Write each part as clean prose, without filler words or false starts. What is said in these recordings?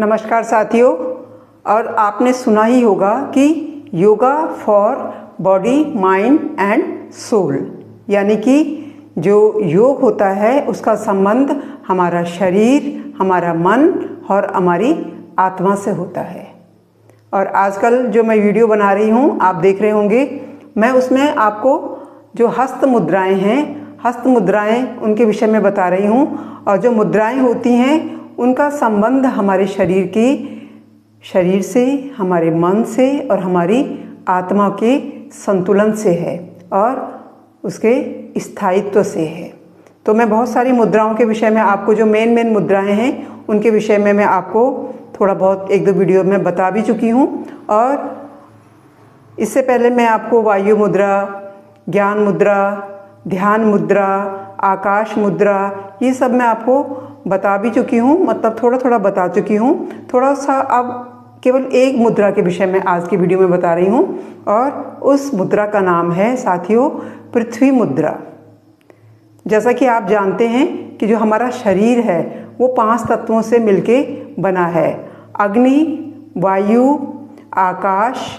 नमस्कार साथियों। और आपने सुना ही होगा कि yoga for body mind and soul, यानी कि जो योग होता है उसका संबंध हमारा शरीर, हमारा मन और हमारी आत्मा से होता है। और आजकल जो मैं वीडियो बना रही हूँ आप देख रहे होंगे, मैं उसमें आपको जो हस्त मुद्राएं हैं, हस्त मुद्राएं उनके विषय में बता रही हूँ। और जो मुद्राएं होती हैं उनका संबंध हमारे शरीर से, हमारे मन से और हमारी आत्मा के संतुलन से है और उसके स्थायित्व से है। तो मैं बहुत सारी मुद्राओं के विषय में आपको, जो मेन मुद्राएं हैं उनके विषय में मैं आपको थोड़ा बहुत एक दो वीडियो में बता भी चुकी हूँ। और इससे पहले मैं आपको वायु मुद्रा, ज्ञान मुद्रा, ध्यान मुद्रा, आकाश मुद्रा, ये सब मैं आपको बता भी चुकी हूँ, मतलब थोड़ा थोड़ा बता चुकी हूँ। थोड़ा सा अब केवल एक मुद्रा के विषय में आज की वीडियो में बता रही हूँ और उस मुद्रा का नाम है साथियों पृथ्वी मुद्रा। जैसा कि आप जानते हैं कि जो हमारा शरीर है वो 5 तत्वों से मिलके बना है, अग्नि, वायु, आकाश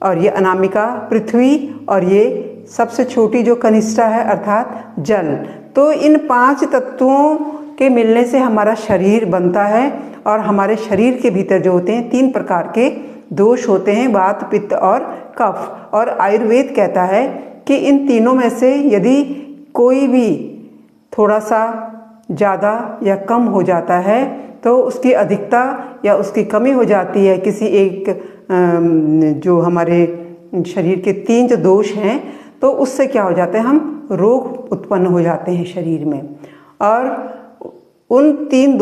और ये अनामिका पृथ्वी, और ये सबसे छोटी जो कनिष्ठा है अर्थात जल। तो इन 5 तत्वों के मिलने से हमारा शरीर बनता है। और हमारे शरीर के भीतर जो होते हैं 3 प्रकार के दोष होते हैं, वात, पित्त और कफ। और आयुर्वेद कहता है कि इन तीनों में से यदि कोई भी थोड़ा सा ज़्यादा या कम हो जाता है तो उसकी अधिकता या उसकी कमी हो जाती है किसी एक जो हमारे शरीर के 3 जो दोष हैं, तो उससे क्या हो जाता है, हम रोग उत्पन्न हो जाते हैं शरीर में। और उन 3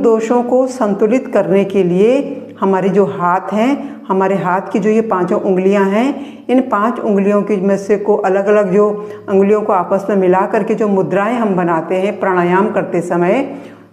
दोषों को संतुलित करने के लिए हमारे जो हाथ हैं, हमारे हाथ की जो ये 5 उंगलियां हैं, इन 5 उंगलियों की में से को अलग अलग जो उंगलियों को आपस में मिला करके जो मुद्राएं हम बनाते हैं प्राणायाम करते समय,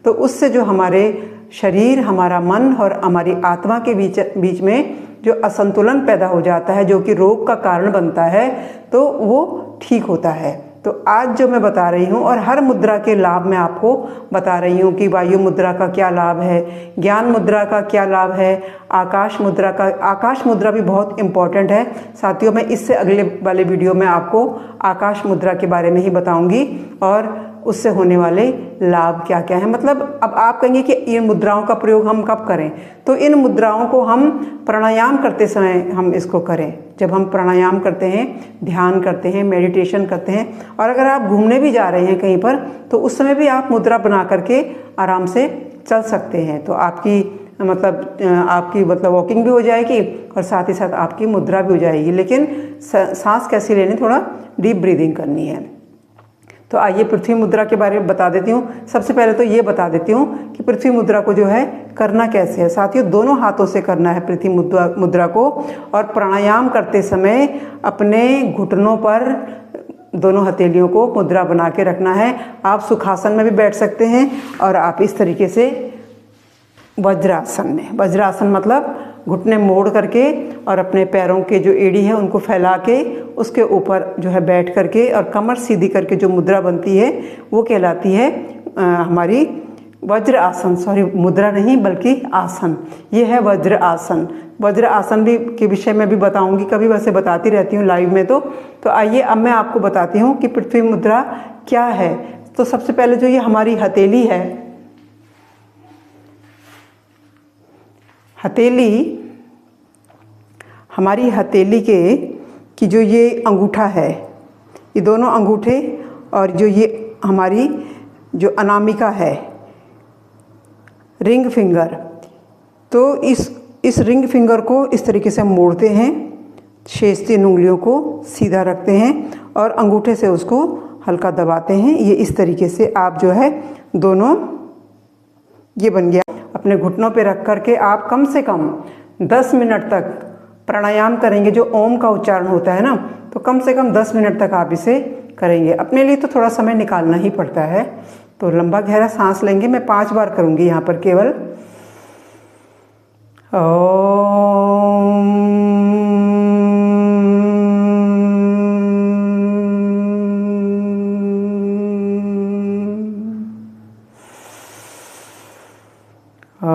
तो उससे जो हमारे शरीर, हमारा मन और हमारी आत्मा के बीच में जो असंतुलन पैदा हो जाता है, जो कि रोग का कारण बनता है, तो वो ठीक होता है। तो आज जो मैं बता रही हूँ और हर मुद्रा के लाभ मैं आपको बता रही हूँ कि वायु मुद्रा का क्या लाभ है, ज्ञान मुद्रा का क्या लाभ है, आकाश मुद्रा भी बहुत इम्पॉर्टेंट है साथियों। मैं इससे अगले वाले वीडियो में आपको आकाश मुद्रा के बारे में ही बताऊँगी और उससे होने वाले लाभ क्या क्या है। मतलब अब आप कहेंगे कि इन मुद्राओं का प्रयोग हम कब करें, तो इन मुद्राओं को हम प्राणायाम करते समय हम इसको करें। जब हम प्राणायाम करते हैं, ध्यान करते हैं, मेडिटेशन करते हैं, और अगर आप घूमने भी जा रहे हैं कहीं पर, तो उस समय भी आप मुद्रा बना करके आराम से चल सकते हैं। तो आपकी वॉकिंग भी हो जाएगी और साथ ही साथ आपकी मुद्रा भी हो जाएगी। लेकिन सांस कैसी लेनी, थोड़ा डीप ब्रीदिंग करनी है। तो आइए पृथ्वी मुद्रा के बारे में बता देती हूँ। सबसे पहले तो ये बता देती हूँ कि पृथ्वी मुद्रा को जो है करना कैसे है साथियों। दोनों हाथों से करना है पृथ्वी मुद्रा को, और प्राणायाम करते समय अपने घुटनों पर दोनों हथेलियों को मुद्रा बना के रखना है। आप सुखासन में भी बैठ सकते हैं और आप इस तरीके से वज्रासन मतलब घुटने मोड़ करके और अपने पैरों के जो एड़ी है उनको फैला के उसके ऊपर जो है बैठ करके और कमर सीधी करके जो मुद्रा बनती है वो कहलाती है हमारी वज्र आसन। सॉरी, मुद्रा नहीं बल्कि आसन, ये है वज्र आसन। वज्र आसन भी के विषय में भी बताऊंगी, कभी वैसे बताती रहती हूँ लाइव में। तो आइए अब मैं आपको बताती हूँ कि पृथ्वी मुद्रा क्या है। तो सबसे पहले जो ये हमारी हथेली है, हमारी हथेली की जो ये अंगूठा है, ये दोनों अंगूठे और जो ये हमारी जो अनामिका है, रिंग फिंगर, तो इस रिंग फिंगर को इस तरीके से मोड़ते हैं, शेष 3 उंगलियों को सीधा रखते हैं और अंगूठे से उसको हल्का दबाते हैं। ये इस तरीके से आप जो है दोनों, ये बन गया। अपने घुटनों पे रख करके आप कम से कम 10 मिनट तक प्राणायाम करेंगे। जो ओम का उच्चारण होता है ना, तो कम से कम 10 मिनट तक आप इसे करेंगे। अपने लिए तो थोड़ा समय निकालना ही पड़ता है। तो लंबा गहरा सांस लेंगे, मैं 5 बार करूँगी यहाँ पर केवल। ओम तो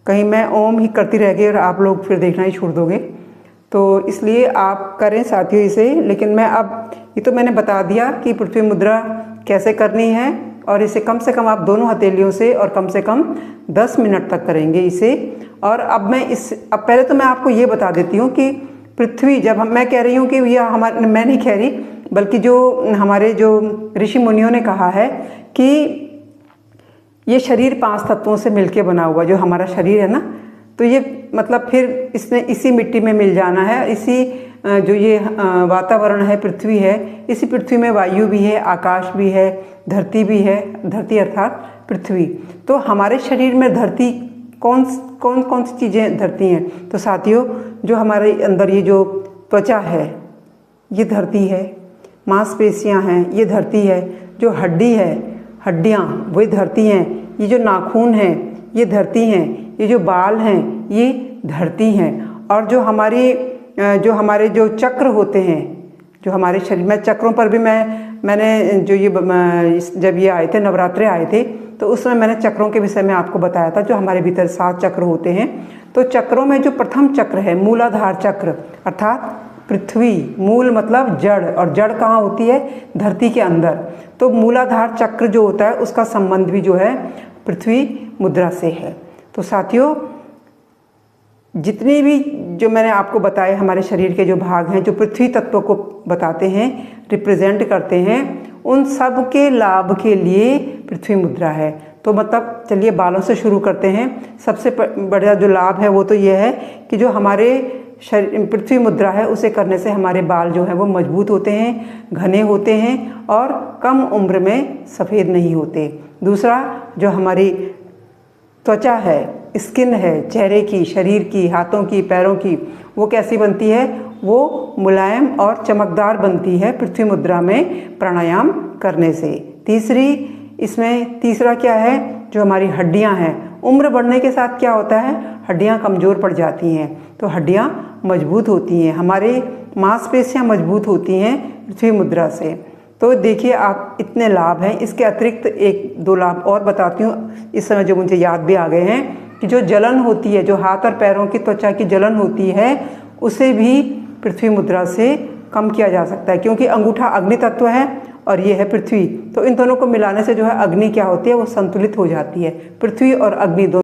कहीं मैं ओम ही करती रह गई और आप लोग फिर देखना ही छोड़ दोगे, तो इसलिए आप करें साथियों इसे। लेकिन मैं अब ये तो मैंने बता दिया कि पृथ्वी मुद्रा कैसे करनी है, और इसे कम से कम आप दोनों हथेलियों से और कम से कम 10 मिनट तक करेंगे इसे। और अब पहले तो मैं आपको ये बता देती हूँ कि पृथ्वी, जब मैं कह रही हूँ कि यह हमारे, मैं नहीं कह रही बल्कि जो हमारे जो ऋषि मुनियों ने कहा है कि ये शरीर 5 तत्वों से मिलके बना हुआ, जो हमारा शरीर है ना, तो ये मतलब फिर इसने इसी मिट्टी में मिल जाना है। इसी जो ये वातावरण है, पृथ्वी है, इसी पृथ्वी में वायु भी है, आकाश भी है, धरती भी है, धरती अर्थात पृथ्वी। तो हमारे शरीर में धरती कौन कौन सी चीज़ें धरती हैं? तो साथियों, जो हमारे अंदर ये जो त्वचा है ये धरती है, मांसपेशियां हैं ये धरती है, जो हड्डी है, हड्डियां वही धरती हैं, ये जो नाखून हैं ये धरती हैं, ये जो बाल हैं ये धरती हैं, और जो हमारे जो चक्र होते हैं, जो हमारे शरीर में चक्रों पर भी मैंने जो ये जब ये आए थे, नवरात्रे आए थे, तो उस समय मैंने चक्रों के विषय में आपको बताया था। जो हमारे भीतर 7 चक्र होते हैं, तो चक्रों में जो प्रथम चक्र है मूलाधार चक्र, अर्थात पृथ्वी, मूल मतलब जड़, और जड़ कहाँ होती है? धरती के अंदर। तो मूलाधार चक्र जो होता है उसका संबंध भी जो है पृथ्वी मुद्रा से है। तो साथियों, जितने भी जो मैंने आपको बताए हमारे शरीर के जो भाग हैं, जो पृथ्वी तत्व को बताते हैं, रिप्रेजेंट करते हैं, उन सब के लाभ के लिए पृथ्वी मुद्रा है। तो मतलब चलिए बालों से शुरू करते हैं। सबसे बड़ा जो लाभ है वो तो ये है कि जो हमारे शरीर पृथ्वी मुद्रा है उसे करने से हमारे बाल जो हैं वो मजबूत होते हैं, घने होते हैं और कम उम्र में सफ़ेद नहीं होते। दूसरा, जो हमारी त्वचा है, स्किन है, चेहरे की, शरीर की, हाथों की, पैरों की, वो कैसी बनती है? वो मुलायम और चमकदार बनती है पृथ्वी मुद्रा में प्राणायाम करने से। तीसरा क्या है? जो हमारी हड्डियां हैं, उम्र बढ़ने के साथ क्या होता है? हड्डियां कमज़ोर पड़ जाती हैं, तो हड्डियां मजबूत होती हैं, हमारे मांसपेशियां मजबूत होती हैं पृथ्वी मुद्रा से। तो देखिए आप, इतने लाभ हैं। इसके अतिरिक्त 1-2 लाभ और बताती हूँ इस समय जो मुझे याद भी आ गए हैं, कि जो जलन होती है, जो हाथ और पैरों की त्वचा की जलन होती है, उसे भी पृथ्वी मुद्रा से कम किया जा सकता है, क्योंकि अंगूठा अग्नि तत्व है और ये है पृथ्वी। तो इन दोनों को मिलाने से जो है अग्नि क्या होती है? वो संतुलित हो जाती है। पृथ्वी और अग्नि दोनों